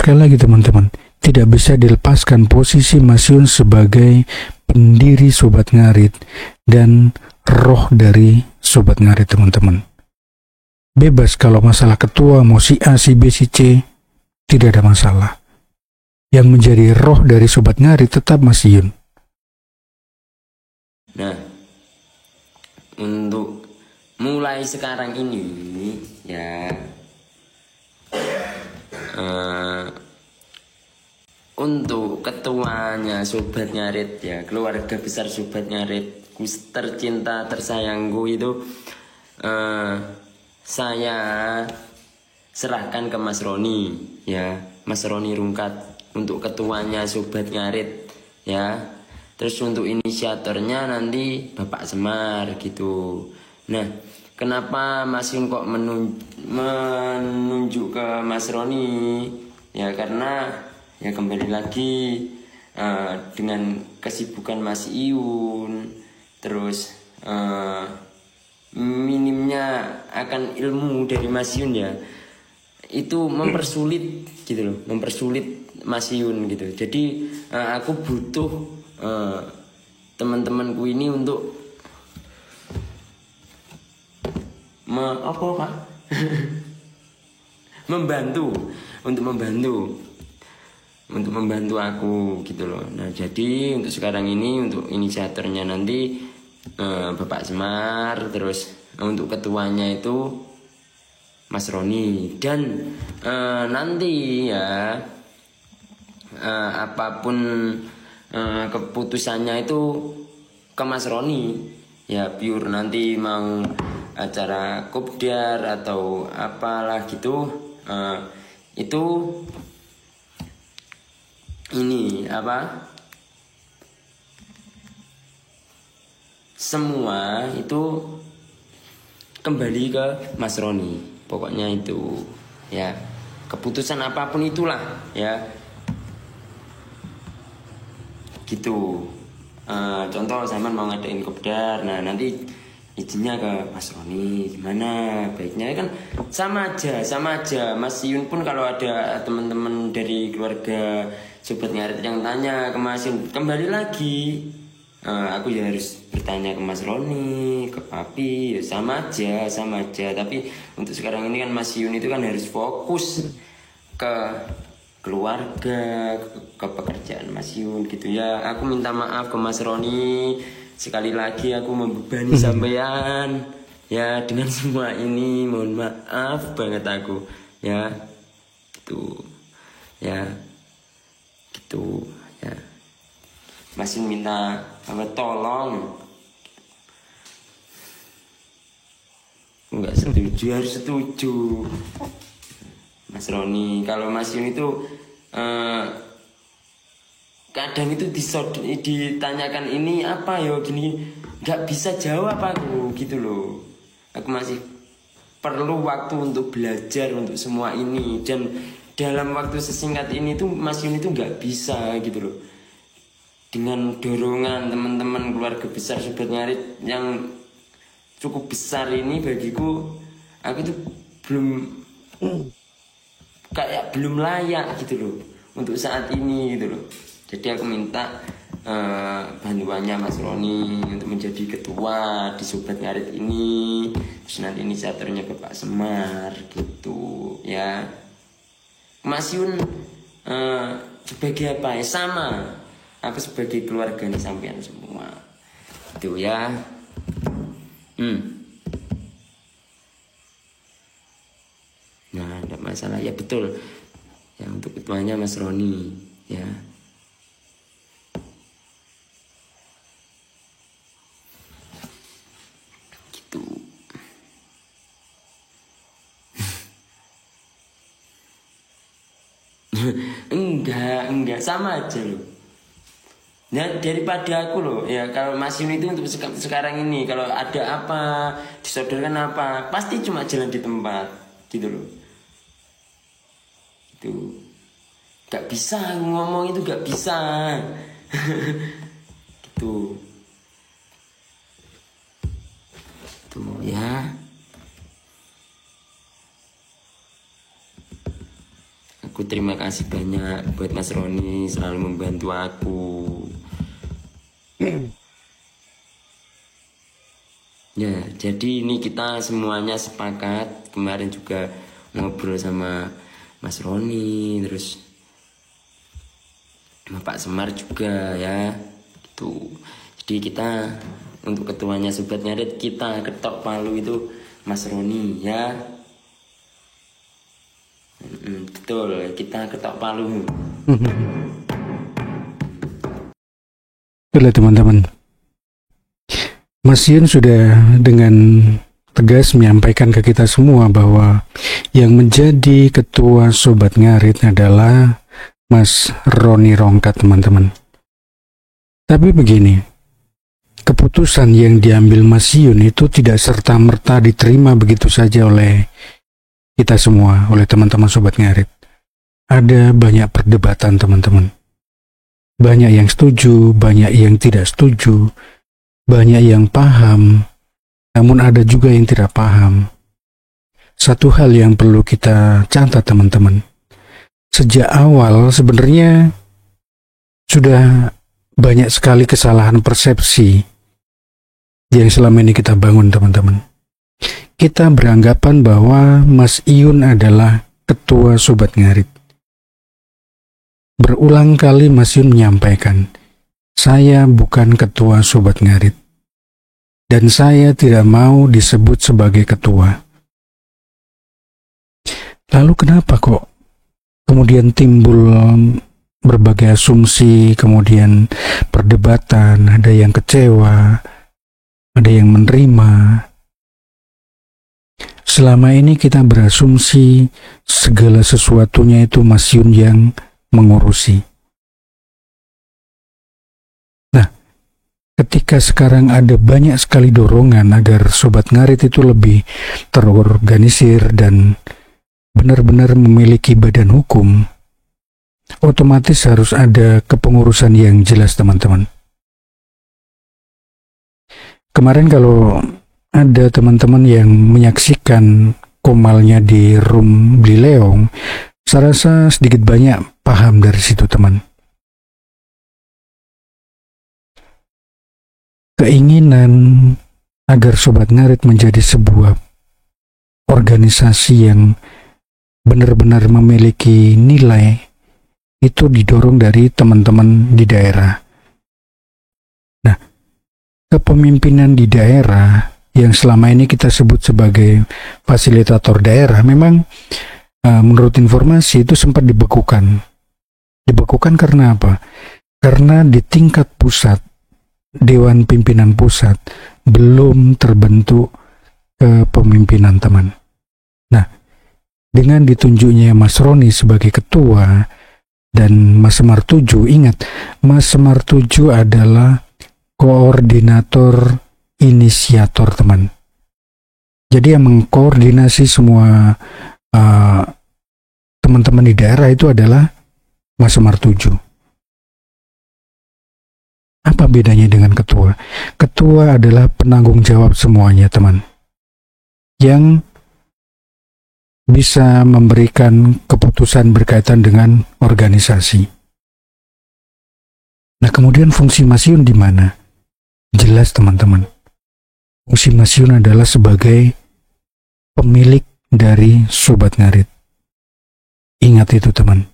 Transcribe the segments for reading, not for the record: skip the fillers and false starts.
sekali lagi teman-teman, tidak bisa dilepaskan posisi Mas Yun sebagai pendiri Sobat Ngarit dan roh dari Sobat Ngarit teman-teman. Bebas kalau masalah ketua mau si A, si B, si C, tidak ada masalah. Yang menjadi roh dari Sobat Ngarit tetap Mas Yun. Nah, untuk mulai sekarang ini ya, untuk ketuanya Sobat Ngarit ya, keluarga besar Sobat Ngarit, tercinta tersayangku itu, saya serahkan ke Mas Roni ya, Mas Roni Rungkat untuk ketuanya Sobat Ngarit ya. Terus untuk inisiatornya nanti Bapak Semar gitu. Nah, kenapa Mas Yun kok menunjuk ke Mas Roni? Ya karena ya kembali lagi dengan kesibukan Mas Iyun, terus minimnya akan ilmu dari Mas Yun ya, itu mempersulit gitu loh, mempersulit Mas Yun gitu. Jadi aku butuh teman-temanku ini untuk membantu aku gitu loh. Nah, jadi untuk sekarang ini untuk inisiatornya nanti Bapak Semar, terus untuk ketuanya itu Mas Roni, dan nanti ya apapun keputusannya itu ke Mas Roni ya, pure nanti mau acara kopdar atau apalah gitu, itu ini apa, semua itu kembali ke Mas Roni pokoknya itu ya, keputusan apapun itulah ya gitu. Contoh zaman mau ngadain kopdar, nah nanti izinnya ke Mas Roni gimana baiknya, kan sama aja Mas Yun pun kalau ada teman-teman dari keluarga Sobat Ngarit yang tanya ke Mas Yun, kembali lagi aku ya harus bertanya ke Mas Roni, ke Papi, ya sama aja. Tapi untuk sekarang ini kan Mas Yun itu kan harus fokus ke keluarga, ke pekerjaan Mas Yun gitu ya. Aku minta maaf ke Mas Roni, sekali lagi aku membebani sampean ya dengan semua ini, mohon maaf banget aku ya gitu ya, gitu ya. Mas Yun minta apa, tolong, nggak setuju harus setuju Mas Roni. Kalau Mas Yun itu kadang itu ditanyakan ini apa ya gini, nggak bisa jawab aku gitu loh. Aku masih perlu waktu untuk belajar untuk semua ini, dan dalam waktu sesingkat ini tuh Mas Yun itu nggak bisa gitu loh. Dengan dorongan teman-teman keluarga besar Sobat Ngarit yang cukup besar ini, bagiku aku tuh belum layak gitu loh untuk saat ini gitu loh. Jadi aku minta bantuannya Mas Roni untuk menjadi ketua di Sobat Ngarit ini, terus nanti inisiatornya Bapak Semar gitu ya. Mas Yun sebagai apa ya, sama aku sebagai keluarganya sampean semua itu ya. Nah, ada masalah ya, betul ya, untuk ketuanya Mas Roni ya. Gitu. enggak sama aja loh. Nah, daripada aku loh ya, kalau Mas Yun itu untuk sekarang ini kalau ada apa, disodorkan apa, pasti cuma jalan di tempat gitu loh. Itu gak bisa ngomong, itu gak bisa gitu tuh ya. aku terima kasih banyak buat Mas Roni selalu membantu aku. Ya, jadi ini kita semuanya sepakat. Kemarin juga ngobrol sama Mas Roni, terus sama Pak Semar juga ya. Gitu. Jadi kita untuk ketuanya Sobat Ngarit, kita ketok palu itu Mas Roni ya. Betul, kita ketok palu. Itulah teman-teman, Mas Yun sudah dengan tegas menyampaikan ke kita semua bahwa yang menjadi ketua Sobat Ngarit adalah Mas Roni Rongkat, teman-teman. Tapi begini, keputusan yang diambil Mas Yun itu tidak serta-merta diterima begitu saja oleh kita semua, oleh teman-teman Sobat Ngarit. Ada banyak perdebatan, teman-teman. Banyak yang setuju, banyak yang tidak setuju, banyak yang paham, namun ada juga yang tidak paham. Satu hal yang perlu kita catat, teman-teman. Sejak awal sebenarnya sudah banyak sekali kesalahan persepsi yang selama ini kita bangun, teman-teman. Kita beranggapan bahwa Mas Iyun adalah ketua Sobat Ngarit. Berulang kali Mas Iyun menyampaikan, saya bukan ketua Sobat Ngarit, dan saya tidak mau disebut sebagai ketua. Lalu kenapa kok kemudian timbul berbagai asumsi, kemudian perdebatan, ada yang kecewa, ada yang menerima. Selama ini kita berasumsi segala sesuatunya itu Mas Yun yang mengurusi. Nah, ketika sekarang ada banyak sekali dorongan agar Sobat Ngarit itu lebih terorganisir dan benar-benar memiliki badan hukum, otomatis harus ada kepengurusan yang jelas, teman-teman. Kemarin kalau ada teman-teman yang menyaksikan komalnya di room Beli Leong, saya rasa sedikit banyak paham dari situ, teman. Keinginan agar Sobat Ngarit menjadi sebuah organisasi yang benar-benar memiliki nilai itu didorong dari teman-teman di daerah. Nah, kepemimpinan di daerah yang selama ini kita sebut sebagai fasilitator daerah memang menurut informasi itu sempat dibekukan. Dibekukan karena apa? Karena di tingkat pusat, Dewan Pimpinan Pusat belum terbentuk kepemimpinan, teman. Nah, dengan ditunjuknya Mas Roni sebagai ketua dan Mas Semar Tuju, ingat, Mas Semar Tuju adalah koordinator inisiator, teman. Jadi yang mengkoordinasi semua teman-teman di daerah itu adalah Mas Semar Tuju. Apa bedanya dengan ketua? Ketua adalah penanggung jawab semuanya, teman, yang bisa memberikan keputusan berkaitan dengan organisasi. Nah, kemudian fungsi Mas Yun di mana? Jelas, teman-teman. Fungsi Mas Yun adalah sebagai pemilik dari Sobat Ngarit. Ingat itu, teman.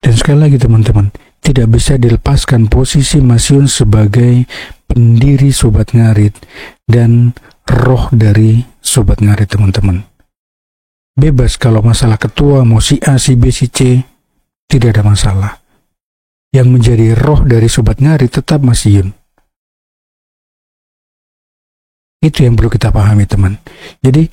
Dan sekali lagi, teman-teman, tidak bisa dilepaskan posisi Mas Yun sebagai pendiri Sobat Ngarit dan roh dari Sobat Ngarit, teman-teman. Bebas kalau masalah ketua, mau si A, si B, si C, tidak ada masalah. Yang menjadi roh dari Sobat Ngarit tetap Mas Yun. Itu yang perlu kita pahami, teman. Jadi,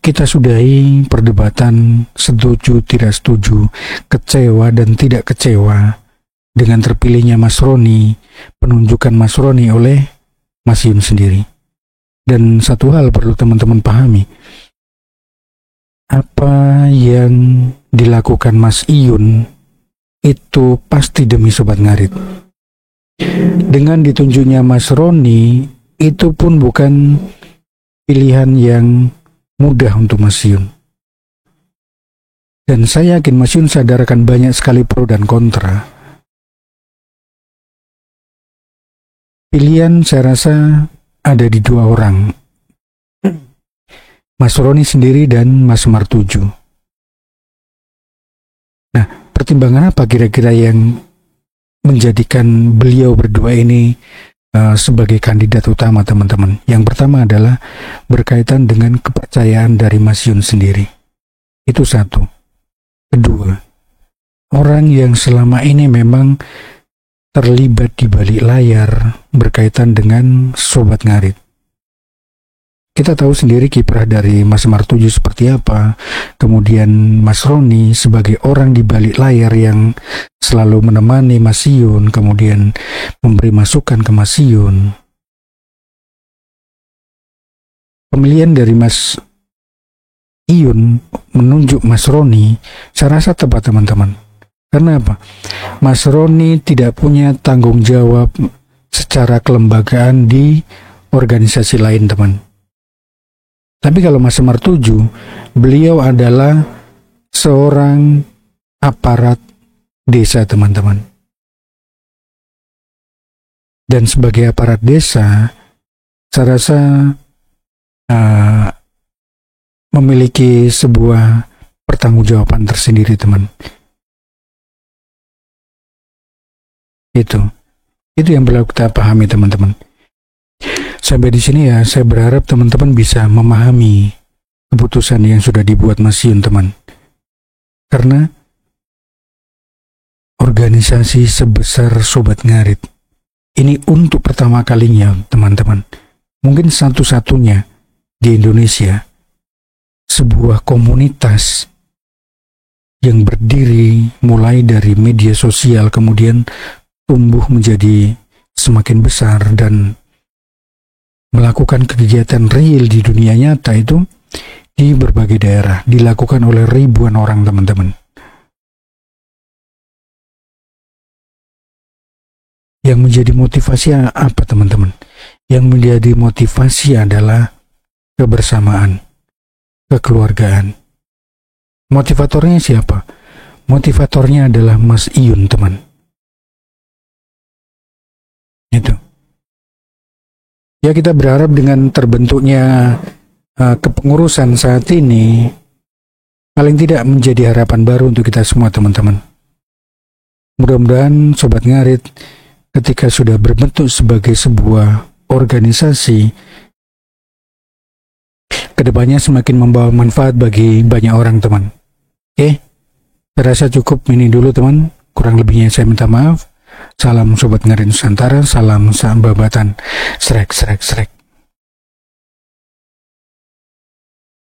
kita sudahi perdebatan setuju, tidak setuju, kecewa dan tidak kecewa dengan terpilihnya Mas Roni, penunjukan Mas Roni oleh Mas Yun sendiri. Dan satu hal perlu teman-teman pahami, apa yang dilakukan Mas Iyun itu pasti demi Sobat Ngarit. Dengan ditunjuknya Mas Roni, itu pun bukan pilihan yang mudah untuk Mas Iyun. Dan saya yakin Mas Yun sadar akan banyak sekali pro dan kontra. Pilihan saya rasa ada di dua orang, Mas Roni sendiri dan Mas Martuju. Nah, pertimbangan apa kira-kira yang menjadikan beliau berdua ini sebagai kandidat utama, teman-teman? Yang pertama adalah berkaitan dengan kepercayaan dari Mas Yun sendiri. Itu satu. Kedua, orang yang selama ini memang terlibat di balik layar berkaitan dengan Sobat Ngarit. Kita tahu sendiri kiprah dari Mas Martuju seperti apa, kemudian Mas Roni sebagai orang di balik layar yang selalu menemani Mas Yun, kemudian memberi masukan ke Mas Yun. Pemilihan dari Mas Yun menunjuk Mas Roni, saya rasa tepat, teman-teman. Karena apa? Mas Roni tidak punya tanggung jawab secara kelembagaan di organisasi lain, teman. Tapi kalau Mas Martuju, beliau adalah seorang aparat desa, teman-teman. Dan sebagai aparat desa, saya rasa memiliki sebuah pertanggungjawaban tersendiri, teman. Itu yang perlu kita pahami, teman-teman. Sampai di sini ya, saya berharap teman-teman bisa memahami keputusan yang sudah dibuat Mas Yun, teman. Karena organisasi sebesar Sobat Ngarit ini untuk pertama kalinya, teman-teman, mungkin satu-satunya di Indonesia, sebuah komunitas yang berdiri mulai dari media sosial kemudian tumbuh menjadi semakin besar dan melakukan kegiatan real di dunia nyata itu di berbagai daerah, dilakukan oleh ribuan orang, teman-teman. Yang menjadi motivasi apa, teman-teman? Yang menjadi motivasi adalah kebersamaan, kekeluargaan. Motivatornya siapa? Motivatornya adalah Mas Yun, teman. Itu. Ya, kita berharap dengan terbentuknya kepengurusan saat ini paling tidak menjadi harapan baru untuk kita semua, teman-teman. Mudah-mudahan Sobat Ngarit ketika sudah berbentuk sebagai sebuah organisasi, kedepannya semakin membawa manfaat bagi banyak orang, teman. Oke, saya rasa cukup ini dulu, teman. Kurang lebihnya saya minta maaf. Salam Sobat Ngarit Nusantara, salam sambabatan, srek.